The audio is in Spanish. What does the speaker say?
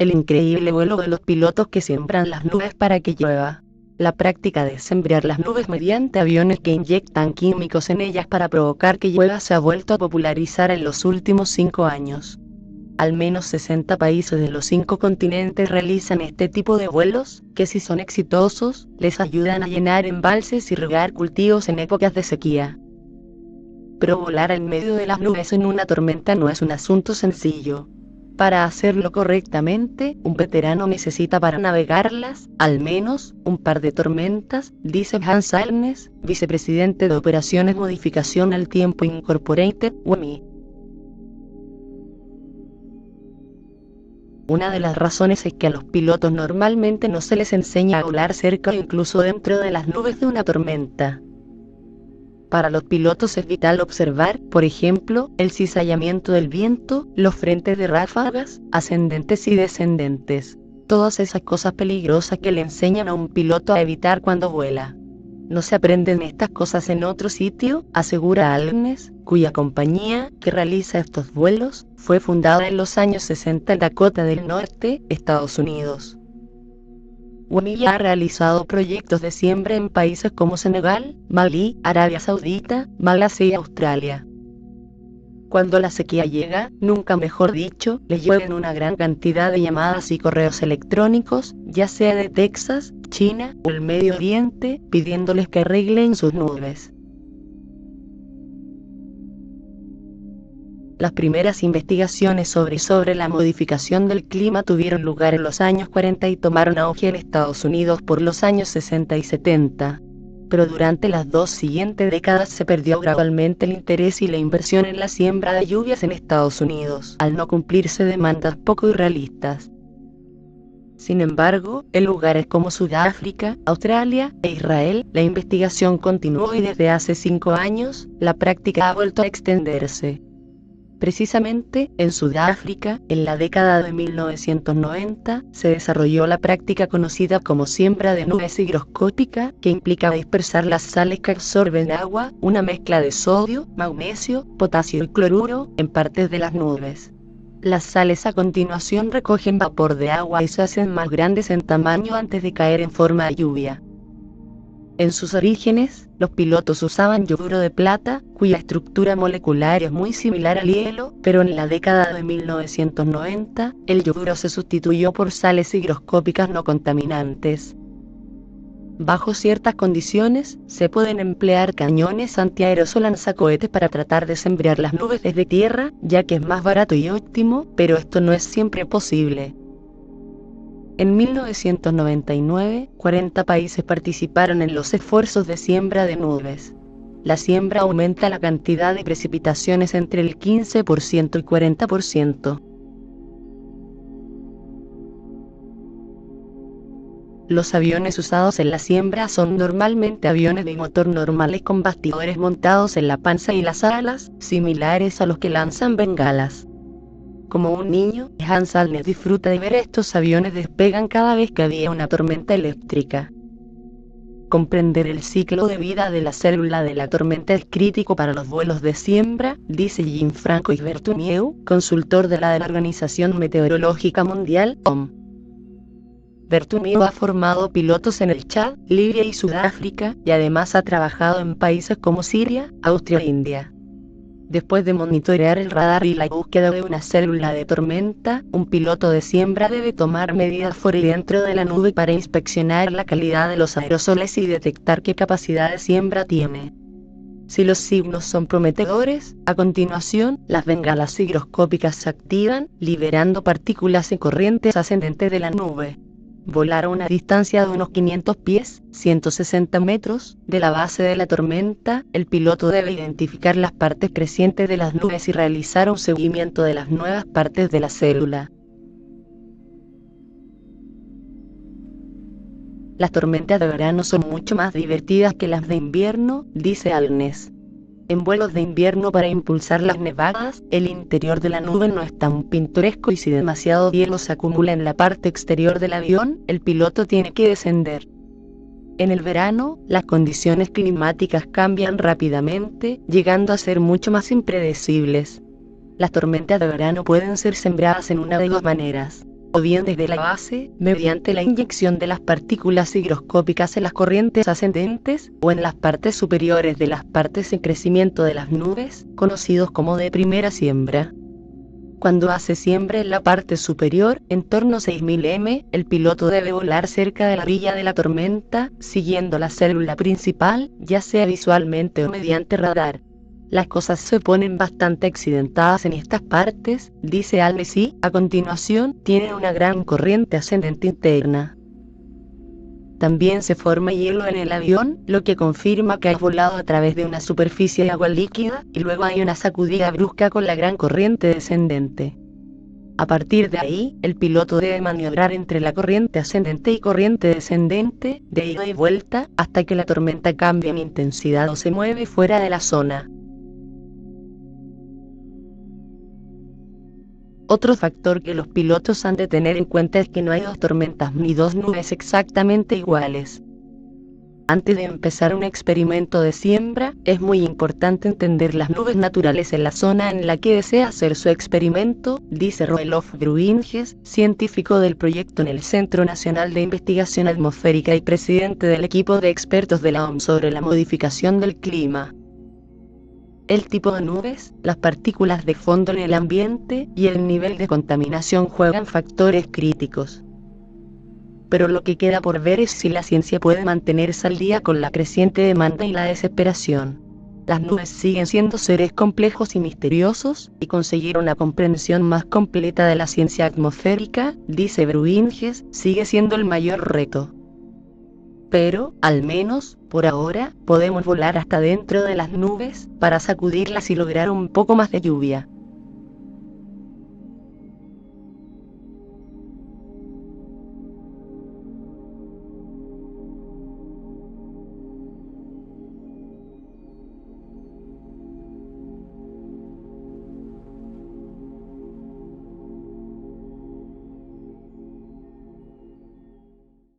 El increíble vuelo de los pilotos que siembran las nubes para que llueva. La práctica de sembrar las nubes mediante aviones que inyectan químicos en ellas para provocar que llueva se ha vuelto a popularizar en los últimos 5 años. Al menos 60 países de los 5 continentes realizan este tipo de vuelos, que si son exitosos, les ayudan a llenar embalses y regar cultivos en épocas de sequía. Pero volar en medio de las nubes en una tormenta no es un asunto sencillo. Para hacerlo correctamente, un veterano necesita para navegarlas, al menos, un par de tormentas, dice Hans Alnes, vicepresidente de Operaciones Modificación al Tiempo Incorporated, WMI. Una de las razones es que a los pilotos normalmente no se les enseña a volar cerca o incluso dentro de las nubes de una tormenta. Para los pilotos es vital observar, por ejemplo, el cizallamiento del viento, los frentes de ráfagas, ascendentes y descendentes. Todas esas cosas peligrosas que le enseñan a un piloto a evitar cuando vuela. No se aprenden estas cosas en otro sitio, asegura Alnes, cuya compañía, que realiza estos vuelos, fue fundada en los años 60 en Dakota del Norte, Estados Unidos. WMI ha realizado proyectos de siembra en países como Senegal, Malí, Arabia Saudita, Malasia y Australia. Cuando la sequía llega, nunca mejor dicho, le llueven una gran cantidad de llamadas y correos electrónicos, ya sea de Texas, China o el Medio Oriente, pidiéndoles que arreglen sus nubes. Las primeras investigaciones sobre la modificación del clima tuvieron lugar en los años 40 y tomaron auge en Estados Unidos por los años 60 y 70. Pero durante las 2 siguientes décadas se perdió gradualmente el interés y la inversión en la siembra de lluvias en Estados Unidos, al no cumplirse demandas poco irrealistas. Sin embargo, en lugares como Sudáfrica, Australia e Israel, la investigación continuó y desde hace 5 años, la práctica ha vuelto a extenderse. Precisamente, en Sudáfrica, en la década de 1990, se desarrolló la práctica conocida como siembra de nubes higroscópica, que implica dispersar las sales que absorben agua, una mezcla de sodio, magnesio, potasio y cloruro, en partes de las nubes. Las sales a continuación recogen vapor de agua y se hacen más grandes en tamaño antes de caer en forma de lluvia. En sus orígenes, los pilotos usaban yoduro de plata, cuya estructura molecular es muy similar al hielo, pero en la década de 1990, el yoduro se sustituyó por sales higroscópicas no contaminantes. Bajo ciertas condiciones, se pueden emplear cañones antiaerosol lanzacohetes para tratar de sembrar las nubes desde tierra, ya que es más barato y óptimo, pero esto no es siempre posible. En 1999, 40 países participaron en los esfuerzos de siembra de nubes. La siembra aumenta la cantidad de precipitaciones entre el 15% y 40%. Los aviones usados en la siembra son normalmente aviones de motor normales con bastidores montados en la panza y las alas, similares a los que lanzan bengalas. Como un niño, Hans Alnes disfruta de ver estos aviones despegan cada vez que había una tormenta eléctrica. Comprender el ciclo de vida de la célula de la tormenta es crítico para los vuelos de siembra, dice Gianfranco Bertomeu, consultor de la Organización Meteorológica Mundial, OMS. Bertomeu ha formado pilotos en el Chad, Libia y Sudáfrica, y además ha trabajado en países como Siria, Austria e India. Después de monitorear el radar y la búsqueda de una célula de tormenta, un piloto de siembra debe tomar medidas fuera y dentro de la nube para inspeccionar la calidad de los aerosoles y detectar qué capacidad de siembra tiene. Si los signos son prometedores, a continuación, las bengalas higroscópicas se activan, liberando partículas y corrientes ascendentes de la nube. Volar a una distancia de unos 500 pies, 160 metros, de la base de la tormenta, el piloto debe identificar las partes crecientes de las nubes y realizar un seguimiento de las nuevas partes de la célula. Las tormentas de verano son mucho más divertidas que las de invierno, dice Alnes. En vuelos de invierno para impulsar las nevadas, el interior de la nube no es tan pintoresco y si demasiado hielo se acumula en la parte exterior del avión, el piloto tiene que descender. En el verano, las condiciones climáticas cambian rápidamente, llegando a ser mucho más impredecibles. Las tormentas de verano pueden ser sembradas en una de dos maneras. o bien desde la base, mediante la inyección de las partículas higroscópicas en las corrientes ascendentes, o en las partes superiores de las partes en crecimiento de las nubes, conocidos como de primera siembra. Cuando hace siembra en la parte superior, en torno a 6000 m, el piloto debe volar cerca de la orilla de la tormenta, siguiendo la célula principal, ya sea visualmente o mediante radar. Las cosas se ponen bastante accidentadas en estas partes, dice Almesí. A continuación, tienen una gran corriente ascendente interna. También se forma hielo en el avión, lo que confirma que ha volado a través de una superficie de agua líquida, y luego hay una sacudida brusca con la gran corriente descendente. A partir de ahí, el piloto debe maniobrar entre la corriente ascendente y corriente descendente, de ida y vuelta, hasta que la tormenta cambie en intensidad o se mueve fuera de la zona. Otro factor que los pilotos han de tener en cuenta es que no hay dos tormentas ni dos nubes exactamente iguales. Antes de empezar un experimento de siembra, es muy importante entender las nubes naturales en la zona en la que desea hacer su experimento, dice Roelof Bruinges, científico del proyecto en el Centro Nacional de Investigación Atmosférica y presidente del equipo de expertos de la OMS sobre la modificación del clima. El tipo de nubes, las partículas de fondo en el ambiente y el nivel de contaminación juegan factores críticos. Pero lo que queda por ver es si la ciencia puede mantenerse al día con la creciente demanda y la desesperación. Las nubes siguen siendo seres complejos y misteriosos, y conseguir una comprensión más completa de la ciencia atmosférica, dice Bruinges, sigue siendo el mayor reto. Pero, al menos, por ahora, podemos volar hasta dentro de las nubes, para sacudirlas y lograr un poco más de lluvia.